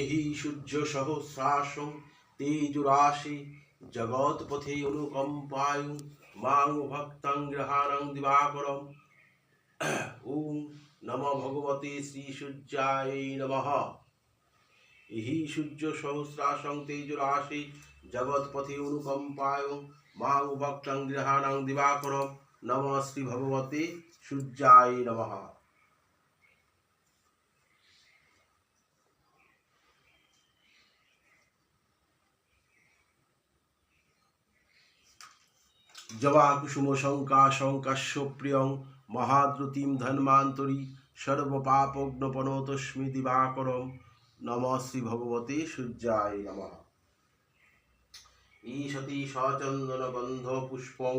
हि সূর্য সহস্রাশং তেজুরাশি জগৎপথে অনুকম্পায়ু মাং ভক্তং গ্রহাণং দিবাকরম। ওম নমো ভগবতে শ্রী সূর্যায় নমঃ। हि সূর্য সহস্রাশং তেজুরাশি জগৎপথে অনুকম্পায়ু মাং ভক্তং গ্রহাণং দিবাকরম। নমঃ শ্রী ভগবতে সূর্যায় নমঃ। জবা কুসুম শঙ্কাশং কাশ্যপ্রিয়ং মহাদ্রুতিম ধন্মান্তরী সর্বপাপগ্নপনো তস্মি দিবাকরম। নমঃ শ্রী ভগবতে সূর্যায় নমঃ। ঈশতি সচন্দন গন্ধ পুষ্পং